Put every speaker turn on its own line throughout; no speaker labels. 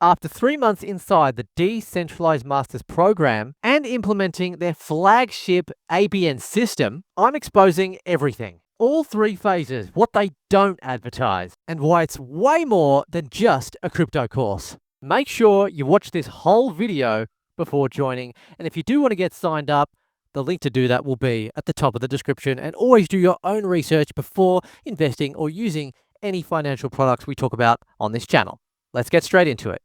After 3 months inside the Decentralized Masters program and implementing their flagship ABN system, I'm exposing everything. All 3 phases, what they don't advertise, and why it's way more than just a crypto course. Make sure you watch this whole video before joining, and if you do want to get signed up, the link to do that will be at the top of the description, and always do your own research before investing or using any financial products we talk about on this channel. Let's get straight into it.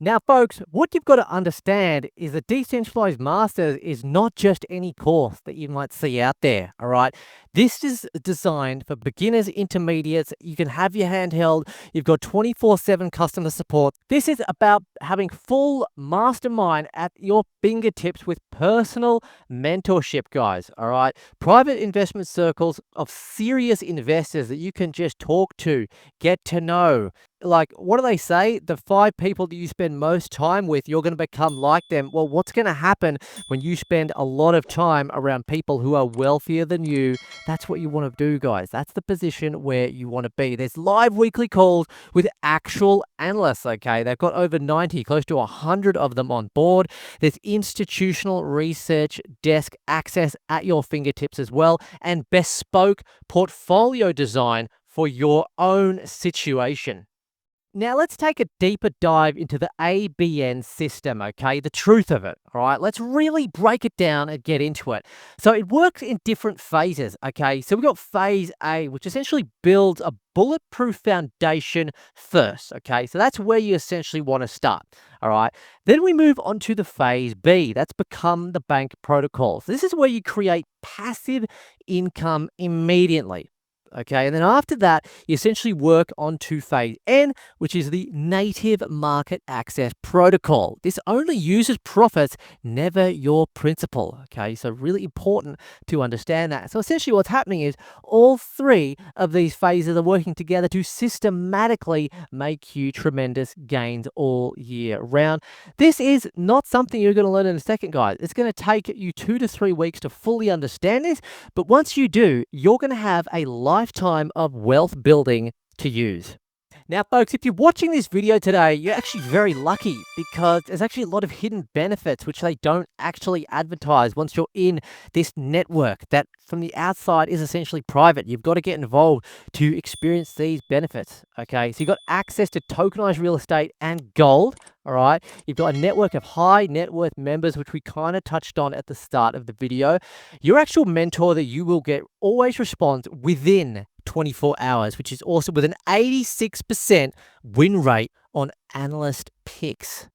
Now, folks, what you've got to understand is the Decentralized Masters is not just any course that you might see out there, all right? This is designed for beginners, intermediates. You can have your handheld. You've got 24/7 customer support. This is about having full mastermind at your fingertips with personal mentorship, guys, all right? Private investment circles of serious investors that you can just talk to, get to know. Like, what do they say? The 5 people that you spend most time with, you're going to become like them. Well, what's going to happen when you spend a lot of time around people who are wealthier than you? That's what you want to do, guys. That's the position where you want to be. There's live weekly calls with actual analysts, okay? They've got over 90, close to 100 of them on board. There's institutional research desk access at your fingertips as well, and bespoke portfolio design for your own situation. Now, let's take a deeper dive into the ABN system, okay? The truth of it, all right? Let's really break it down and get into it. So it works in different phases, okay? So we've got phase A, which essentially builds a bulletproof foundation first, okay? So that's where you essentially want to start, all right? Then we move on to the phase B. That's become the bank protocols. This is where you create passive income immediately. Okay, and then after that, you essentially work on to phase N, which is the native market access protocol. This only uses profits, never your principal. Okay, so really important to understand that. So essentially what's happening is all 3 of these phases are working together to systematically make you tremendous gains all year round. This is not something you're going to learn in a second, guys. It's going to take you 2 to 3 weeks to fully understand this, but once you do, you're going to have a lifetime of wealth building to use. Now, folks, if you're watching this video today, you're actually very lucky because there's actually a lot of hidden benefits which they don't actually advertise once you're in this network that from the outside is essentially private. You've got to get involved to experience these benefits, okay? So you've got access to tokenized real estate and gold, all right? You've got a network of high net worth members, which we kind of touched on at the start of the video. Your actual mentor that you will get always responds within 24 hours, which is also with an 86% win rate on analyst picks.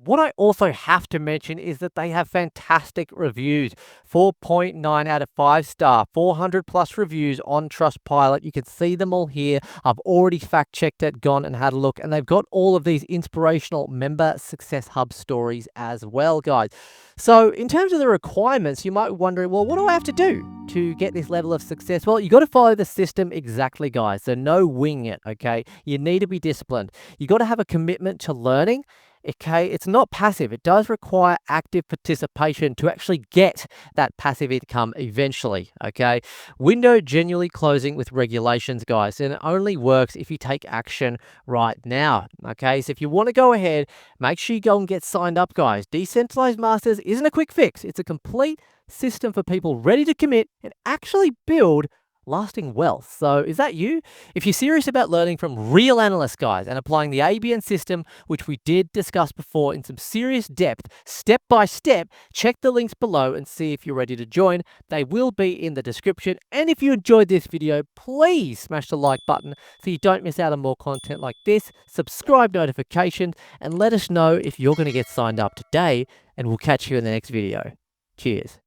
What I also have to mention is that they have fantastic reviews. 4.9 out of 5 star, 400 plus reviews on Trustpilot. You can see them all here. I've already fact checked it, gone and had a look, and they've got all of these inspirational member success hub stories as well, guys. So in terms of the requirements, you might be wondering, well, what do I have to do to get this level of success? Well, you got to follow the system exactly, guys. So no wing it, okay? You need to be disciplined. You got to have a commitment to learning. Okay, it's not passive. It does require active participation to actually get that passive income eventually, okay? Window genuinely closing with regulations, guys, and it only works if you take action right now, okay? So if you want to go ahead, make sure you go and get signed up, guys. Decentralized Masters isn't a quick fix. It's a complete system for people ready to commit and actually build lasting wealth. So is that you? If you're serious about learning from real analysts, guys, and applying the ABN system, which we did discuss before in some serious depth, step by step, check the links below and see if you're ready to join. They will be in the description. And if you enjoyed this video, please smash the like button so you don't miss out on more content like this. Subscribe, notifications, and let us know if you're going to get signed up today, and we'll catch you in the next video. Cheers.